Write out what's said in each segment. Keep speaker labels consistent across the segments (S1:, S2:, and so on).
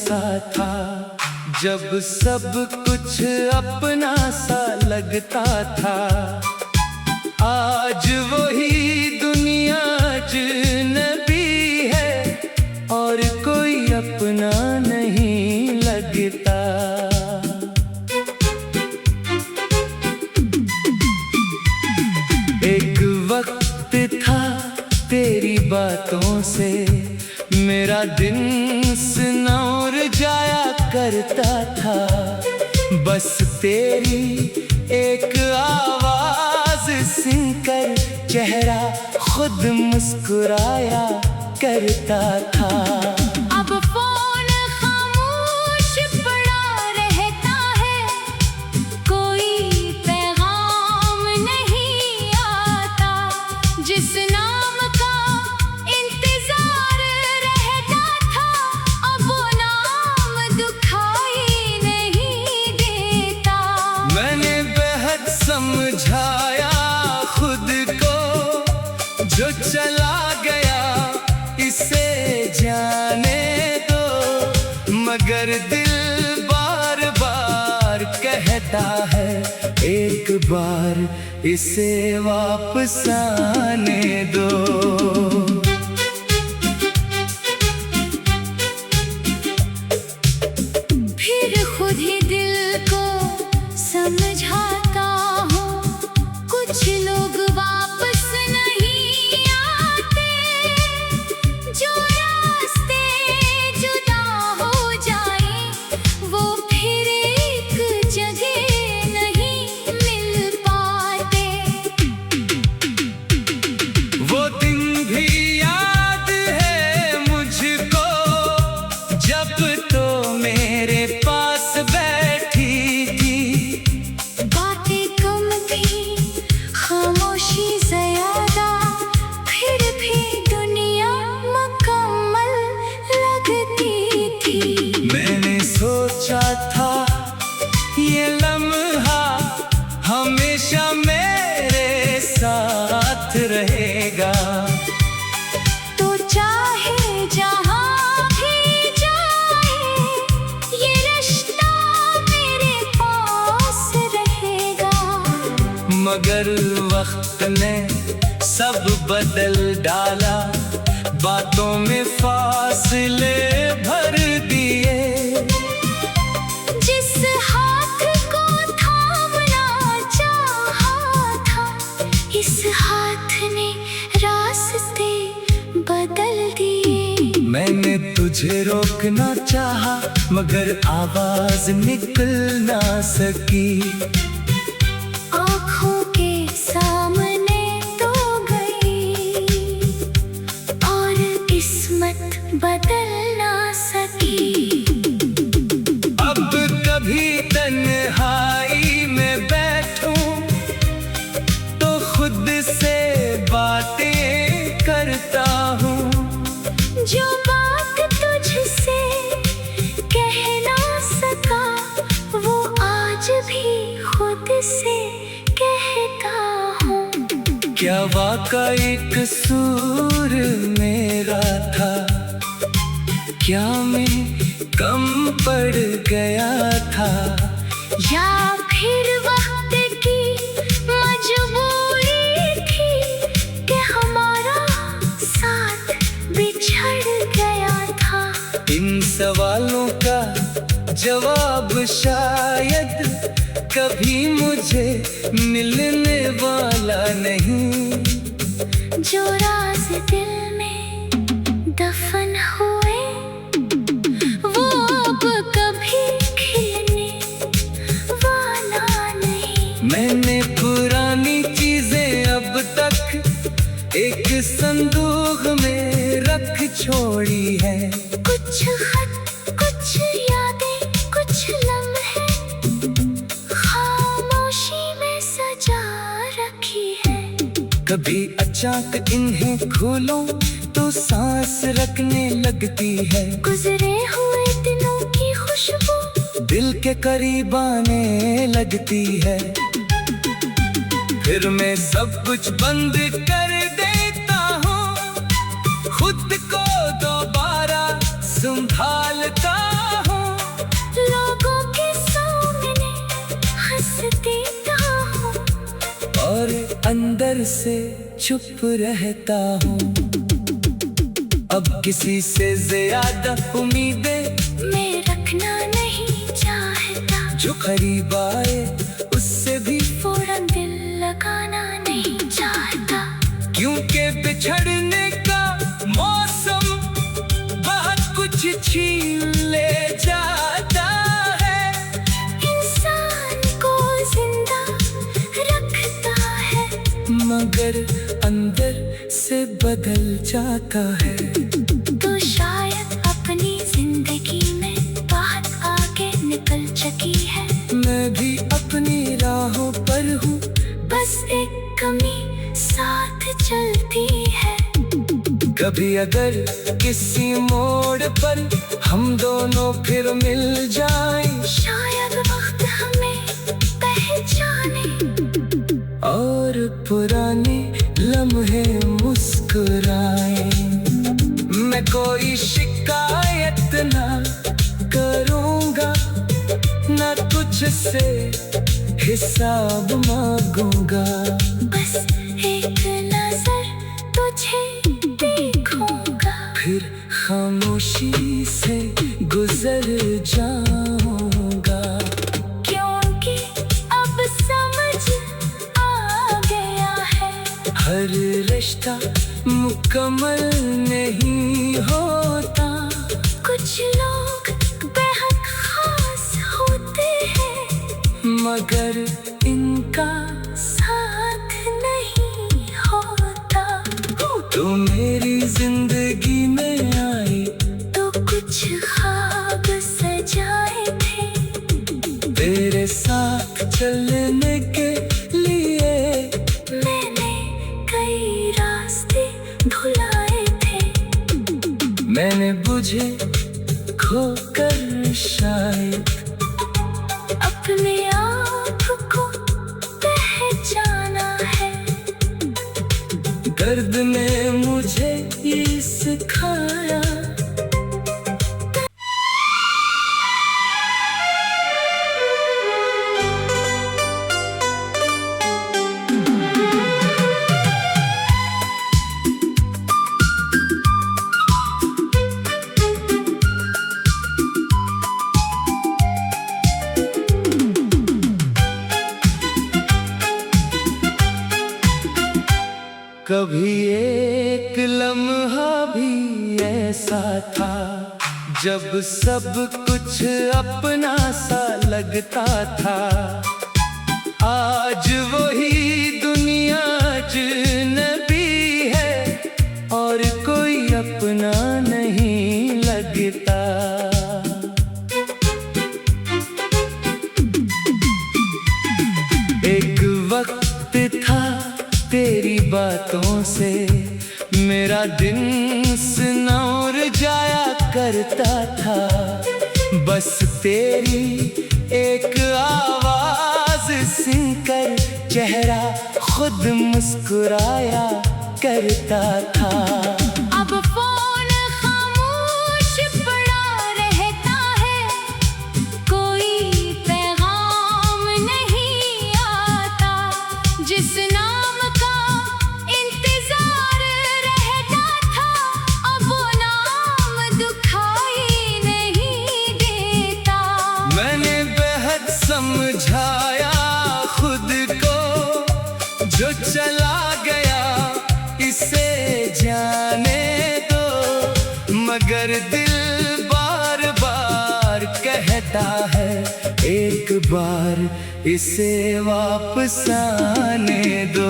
S1: सा था, जब सब कुछ अपना सा लगता था। आज वही दुनिया अजनबी है और कोई अपना नहीं लगता। एक वक्त था तेरी बातों से मेरा दिन सनौर जाया करता था। बस तेरी एक आवाज सुनकर चेहरा खुद मुस्कुराया करता था।
S2: अब फोन खामोश पड़ा रहता है, कोई पैगाम नहीं आता। जिस नाम का इंतजार रहता था, अब वो नाम दुखाई नहीं देता।
S1: मैंने बेहद समझाया खुद को, जो चला गया इसे जाने दो, मगर दिल बार बार कहता है एक बार इसे वापस आने दो।
S2: फिर खुद ही दिल को समझाता हूँ, कुछ लोग वापस नहीं आते। जो रास्ते जुदा हो जाए वो फिर एक जगह नहीं मिल पाते।
S1: वो दिन भी याद है मुझको, जब तो मेरे पास बैठी थी।
S2: बातें कम थी, खामोशी ज्यादा, फिर भी दुनिया मुकम्मल लगती थी।
S1: मैंने सोचा था ये लम्हा हमेशा मेरे साथ रहेगा।
S2: तो चाहे जहाँ भी जाए, ये रिश्ता मेरे पास रहेगा।
S1: मगर वक्त ने सब बदल डाला, बातों में फासले भर दिए।
S2: जिस हाथ को थामना चाहा था, इस हाथ ने रास्ते बदल दिए।
S1: मैंने तुझे रोकना चाहा, मगर आवाज निकल ना सकी।
S2: आँखों के सामने तो गई और किस्मत बदल ना सकी।
S1: अब कभी तन्हाई में बैठूं तो खुद से बातें करता हूँ।
S2: जो बात तुझसे कह ना सका, वो आज भी खुद से कहता हूँ।
S1: क्या वाकई कसूर मेरा था? क्या मैं कम पड़ गया था?
S2: या फिर वक्त की मजबूरी थी कि हमारा साथ बिछड़ गया था।
S1: इन सवालों का जवाब शायद कभी मुझे मिलने वाला नहीं।
S2: जो राज दिल में दफन हुए, वो अब कभी खिलने वाला नहीं।
S1: मैंने पुरानी चीजें अब तक एक संदूक में रख छोड़ी है।
S2: कुछ खत, कुछ यादें, कुछ लम्हे खामोशी में सजा रखी है।
S1: कभी अचानक इन्हें खोलो तो सांस रखने लगती है।
S2: गुजरे हुए दिनों की खुशबू
S1: दिल के करीब आने लगती है। फिर मैं सब कुछ बंद कर देता हूँ, खुद को दोबारा संभालता अंदर से चुप रहता हूँ। अब किसी से ज्यादा उम्मीदें
S2: मैं रखना नहीं चाहता।
S1: जो करीब आए उससे भी
S2: फौरन दिल लगाना नहीं चाहता।
S1: क्योंकि बिछड़ने का मौसम बहुत कुछ छीन ले जाता है।
S2: इंसान को जिंदा रखता है,
S1: मगर अंदर से बदल जाता है।
S2: तो शायद अपनी जिंदगी में बहुत आगे निकल चुकी है।
S1: मैं भी अपनी राहों पर हूँ,
S2: बस एक कमी साथ चलती है।
S1: कभी अगर किसी मोड़ पर हम दोनों फिर मिल जाएं,
S2: शायद वक्त हमें पहचाने
S1: और पुराने लम्हे मुस्कुराएं। मैं कोई शिकायत ना करूँगा, ना तुझसे हिसाब मांगूंगा।
S2: बस एक नजर तुझे देखूंगा,
S1: फिर खामोशी से गुजर जाऊंगा।
S2: क्योंकि अब समझ आ गया है,
S1: हर रिश्ता मुकम्मल नहीं होता।
S2: कुछ लोग बेहद खास होते हैं,
S1: मगर इनका
S2: साथ नहीं होता।
S1: तो मेरी जिंदगी में आई,
S2: तो कुछ ख्वाब सजाए थे,
S1: तेरे साथ चलने के लिए
S2: मैंने कई रास्ते भुलाए थे।
S1: मैंने बुझे खोकर शायद
S2: अपने आप को पहचाना है।
S1: दर्द ने मुझे ये सिखाया। कभी एक लम्हा भी ऐसा था, जब सब कुछ अपना सा लगता था। आज वही दुनिया अजनबी है और कोई अपना नहीं लगता। एक वक्त था तेरी बातों से मेरा दिन सनौर जाया करता था। बस तेरी एक आवाज सुनकर चेहरा खुद मुस्कुराया करता था।
S2: अब फोन खामोश पड़ा रहता है, कोई पैगाम नहीं आता। जिस नाम का इंतजार रहता था, अब वो नाम दुखाई नहीं देता।
S1: मैंने बेहद समझाया खुद को, जो चला गया इसे जाने दो। मगर दिल बार बार कहता है, एक बार इसे वापस आने दो।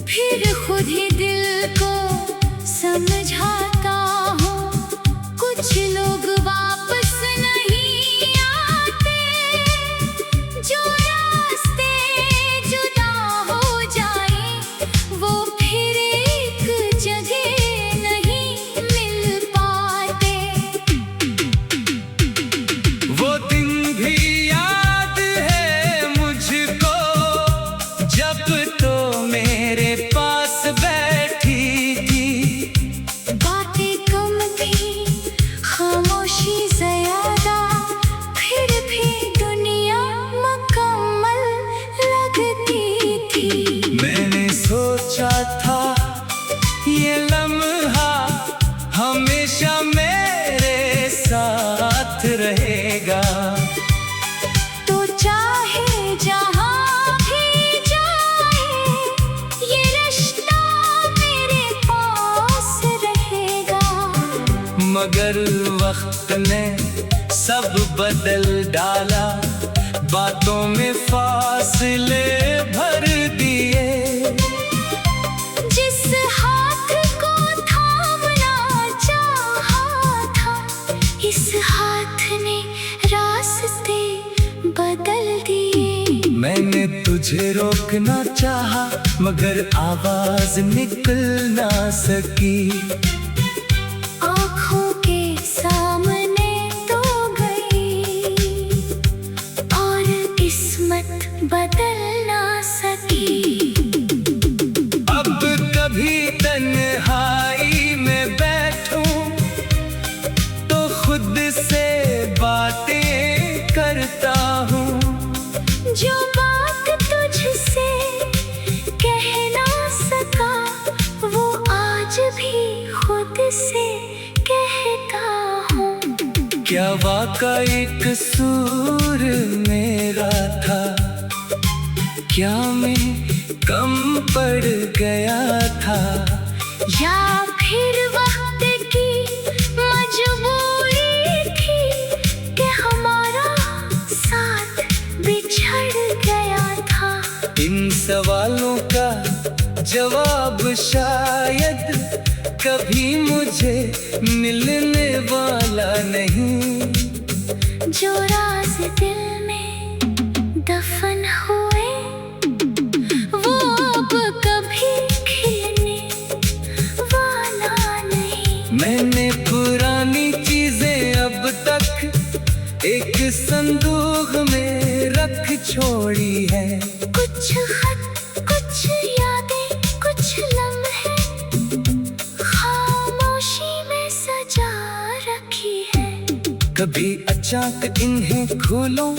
S2: फिर खुद ही दिल को समझाता हूँ, कुछ लोग वापस नहीं आते। जो रास्ते जुदा हो जाए, वो फिर एक जगह नहीं मिल पाते।
S1: वो दिन भी मगर वक्त ने सब बदल डाला, बातों में फासले भर दिए।
S2: जिस हाथ को थामना चाहा था, इस हाथ ने रास्ते बदल दिए।
S1: मैंने तुझे रोकना चाहा, मगर आवाज निकल ना सकी।
S2: आँखों के सामने तो गई और किस्मत बदल ना सकी।
S1: अब कभी तन्हाई में बैठूं तो खुद से बातें करता हूँ।
S2: जो बात तुझसे कह ना सका, वो आज भी खुद से कहता हूँ।
S1: क्या वाकई कसूर मेरा था? क्या मैं कम पड़ गया था?
S2: या फिर वक्त की मजबूरी थी कि हमारा साथ बिछड़ गया था?
S1: इन सवालों का जवाब शायद कभी मुझे मिलने वाला नहीं।
S2: जो राज दिल में दफन हुए, वो अब कभी खिलने वाला नहीं।
S1: मैंने पुरानी चीजें अब तक एक संदूक में रख छोड़ी है।
S2: कुछ खत, कुछ यादें, कुछ लम्हे खामोशी में सजा रखी है।
S1: कभी अचानक इन्हें खोलो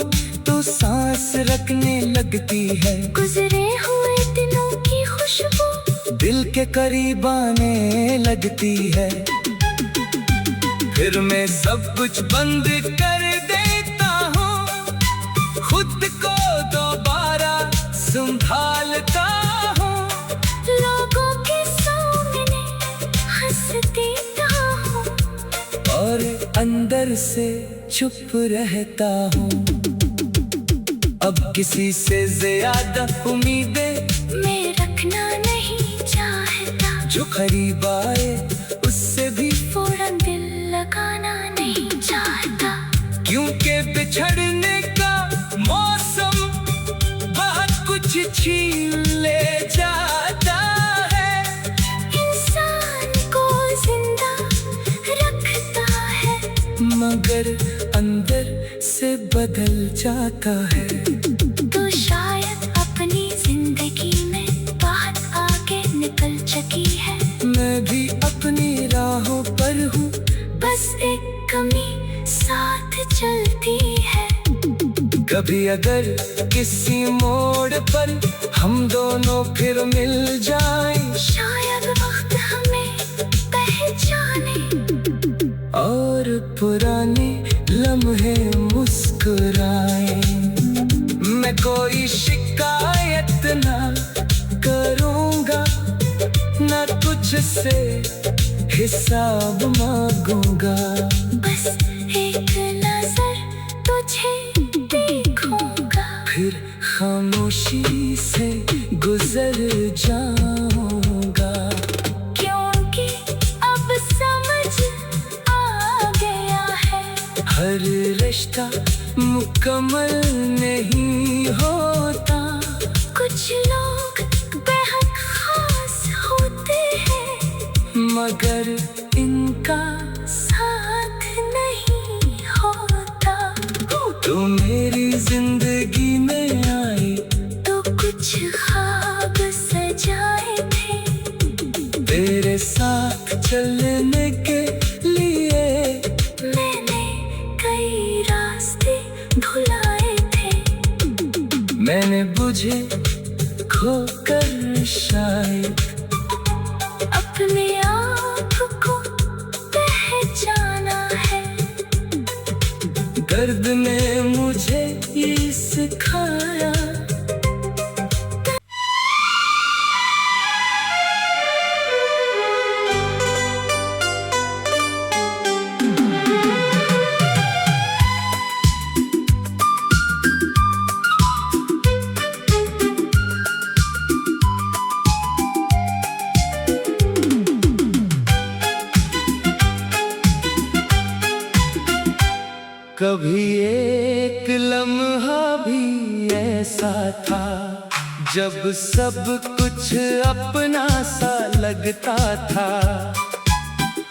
S1: तो सांस रखने लगती है।
S2: गुजरे हुए दिनों की खुशबू
S1: दिल के करीब आने लगती है। फिर मैं सब कुछ बंद कर देता हूँ, खुद को दोबारा संभालता हूँ।
S2: लोगों के सामने हंस देता हूँ
S1: और अंदर से चुप रहता हूँ। अब किसी से ज्यादा उम्मीदें
S2: मैं रखना नहीं चाहता।
S1: जो करीब आए उससे भी
S2: फौरन दिल लगाना नहीं चाहता।
S1: क्योंकि बिछड़ने का मौसम बहुत कुछ छीन ले जाता है।
S2: इंसान को जिंदा रखता है,
S1: मगर अंदर से बदल जाता है।
S2: तो शायद अपनी जिंदगी में बहुत आगे निकल चुकी है।
S1: मैं भी अपनी राहों पर हूँ,
S2: बस एक कमी साथ चलती है।
S1: कभी अगर किसी मोड़ पर हम दोनों फिर मिल जाएं,
S2: शायद वक्त हमें पहचाने
S1: और पुराने लम्हे मुस्कुराएं। मैं कोई शिकायत ना करूँगा, ना तुझसे हिसाब मांगूंगा।
S2: बस एक नजर तुझे देखूंगा,
S1: फिर खामोशी से गुजर जाऊंगा।
S2: क्योंकि अब समझ आ गया है,
S1: हर रिश्ता मुकम्मल नहीं होता।
S2: कुछ लोग बेहद खास होते हैं,
S1: मगर इनका
S2: साथ नहीं होता।
S1: तो मेरी जिंदगी में आई
S2: तो कुछ ख्वाब सजाए थे,
S1: तेरे साथ चलने के लिए।
S2: मैंने कई रास्ते भुलाए थे।
S1: मैंने बुझे खोकर शायद
S2: अपने आप को पहचाना है।
S1: दर्द ने मुझे ये सिखाया। कभी एक लम्हा भी ऐसा था जब सब कुछ अपना सा लगता था।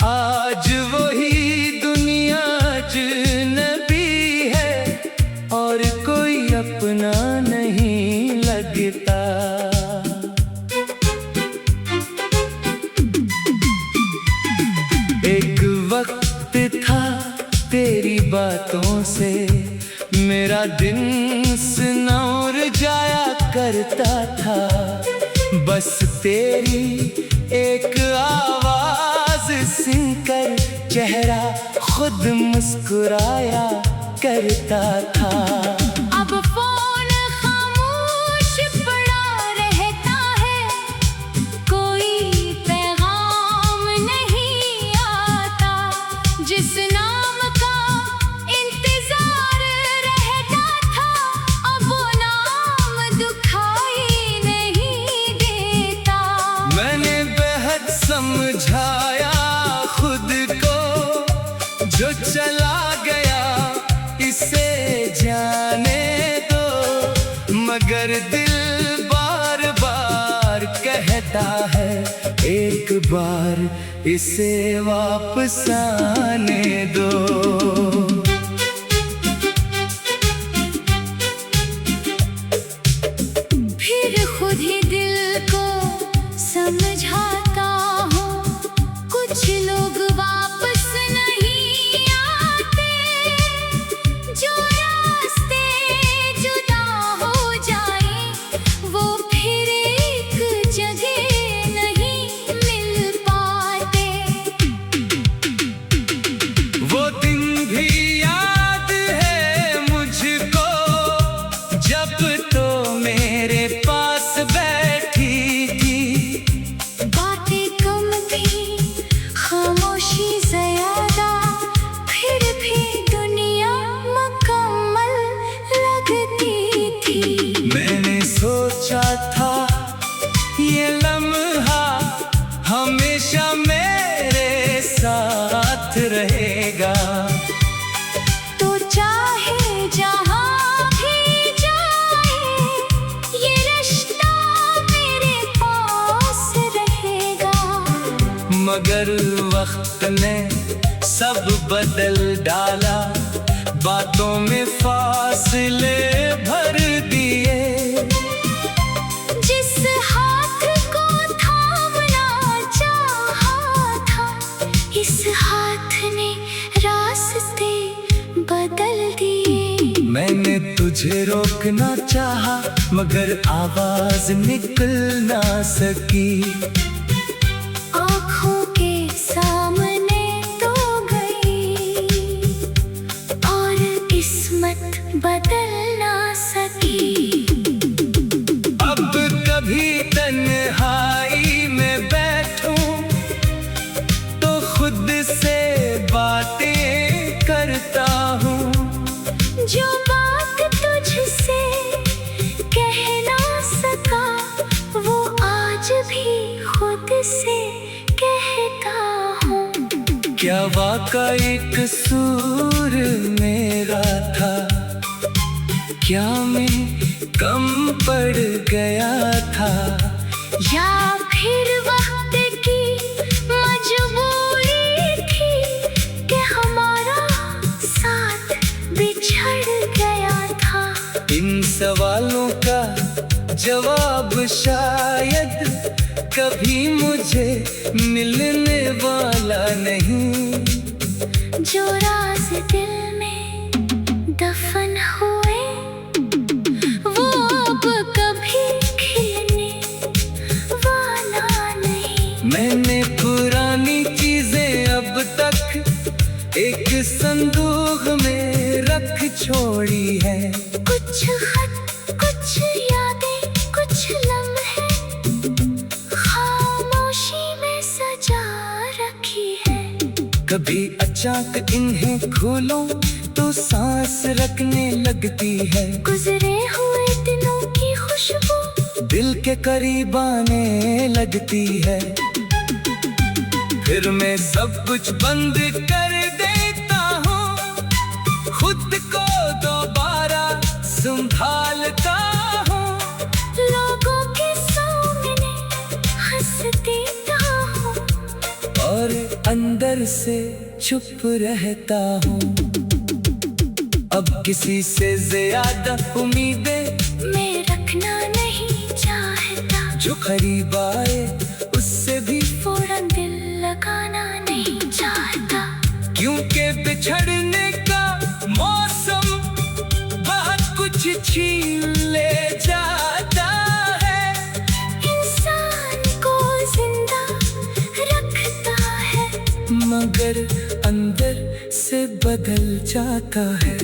S1: आज वही दुनिया अजनबी है और कोई अपना नहीं लगता। एक वक्त था तेरी बातों से मेरा दिन सनौर जाया करता था। बस तेरी एक आवाज सुनकर चेहरा खुद मुस्कुराया करता था।
S2: अब फोन खामोश पड़ा रहता है, कोई पैगाम नहीं आता। जिस नाम का इंतजार रहता था, अब वो नाम दुखाई नहीं देता।
S1: मैंने बेहद समझाया खुद को, जो चला गया इसे जाने दो, मगर दिल बार बार कहता है एक बार इसे वापस आने दो।
S2: फिर खुद ही दिल को समझाता हूँ, कुछ लोग वापस नहीं आते। जो रास्ते जुदा हो जाए वो फिर एक जगह नहीं मिल पाते।
S1: वो दिन भी याद है मुझको जब तो मेरे पास बैठी थी।
S2: बातें कम थी, खामोशी ज़्यादा, फिर भी दुनिया मुकम्मल लगती थी।
S1: मैंने सोचा था ये लम्हा हमेशा मेरे साथ रहेगा।
S2: तो चाहे जहाँ भी जाए ये रिश्ता मेरे पास रहेगा।
S1: मगर वक्त ने सब बदल डाला, बातों में फासले भर दिए।
S2: जिस हाथ को थामना चाहा था, इस हाथ ने रास्ते बदल दिए।
S1: मैंने तुझे रोकना चाहा मगर आवाज निकल ना सकी।
S2: आँखों के सामने तो गई और किस्मत बदल ना सकी।
S1: अब कभी तन्हाई में बैठूं तो खुद से बातें करता हूँ।
S2: जो बात तुझसे कह ना सका वो आज भी खुद से कहता हूँ।
S1: क्या वाकई कसूर मेरा था? क्या मैं कम पड़ गया था?
S2: या फिर वक्त की मजबूरी थी कि हमारा साथ बिछड़ गया था।
S1: इन सवालों का जवाब शायद कभी मुझे मिलने वाला नहीं।
S2: जो राज दिल में दफन हुए वो अब कभी खिलने वाला नहीं।
S1: मैंने पुरानी चीजें अब तक एक संदूक में रख छोड़ी है।
S2: कुछ खत, कुछ यादें, कुछ लम्हे खामोशी में सजा रखी है।
S1: कभी अचानक इन्हें खोलो तो सांस रखने लगती है।
S2: गुजरे हुए दिनों की खुशबू
S1: दिल के करीब आने लगती है। फिर मैं सब कुछ बंद कर देता हूँ, खुद अंदर से चुप रहता हूँ। अब किसी से ज्यादा उम्मीदें
S2: मैं रखना नहीं चाहता।
S1: जो करीब आए उससे भी
S2: फौरन दिल लगाना नहीं चाहता।
S1: क्योंकि बिछड़ने का मौसम बहुत कुछ छीन ले जाता है।
S2: इंसान को जिंदा रखता है,
S1: मगर अंदर से बदल जाता है।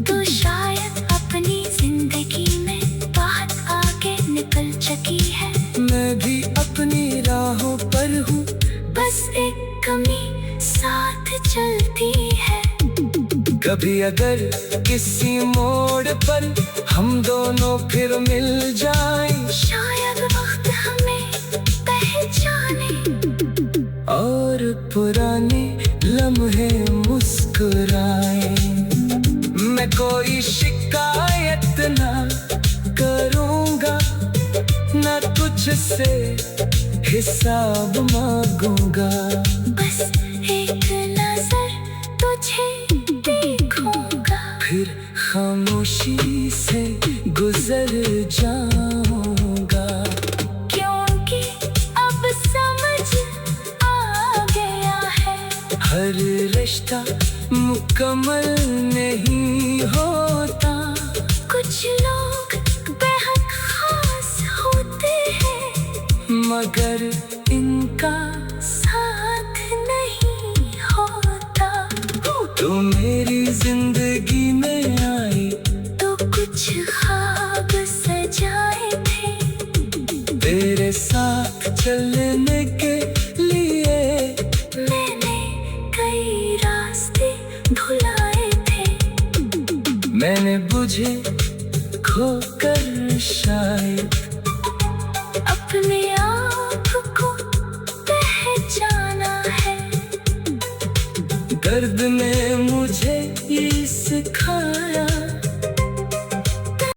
S2: तो शायद अपनी जिंदगी में बहुत आगे निकल चुकी है।
S1: मैं भी अपनी राहों पर हूँ,
S2: बस एक कमी साथ चलती है।
S1: कभी अगर किसी मोड़ पर हम दोनों फिर मिल जाएं,
S2: शायद वक्त हमें पहचाने
S1: और पुराने लम्हे मुस्कुराएं। मैं कोई शिकायत ना करूँगा, ना तुझसे हिसाब मांगूंगा।
S2: बस एक नजर तुझे देखूंगा,
S1: फिर खामोशी से गुजर जाऊंगा।
S2: क्योंकि अब समझ आ गया है,
S1: हर रिश्ता मुकम्मल नहीं होता।
S2: कुछ लोग बेहद खास होते हैं,
S1: मगर इनका
S2: साथ नहीं होता।
S1: तो मेरी जिंदगी में आई,
S2: तो कुछ ख्वाब सजाए थे,
S1: तेरे साथ चलने के लिए।
S2: मैंने कई रास्ते भुलाए थे।
S1: मैंने बुझे खोकर शायद
S2: अपने आप को पहचाना है।
S1: दर्द में मुझे ये सिखा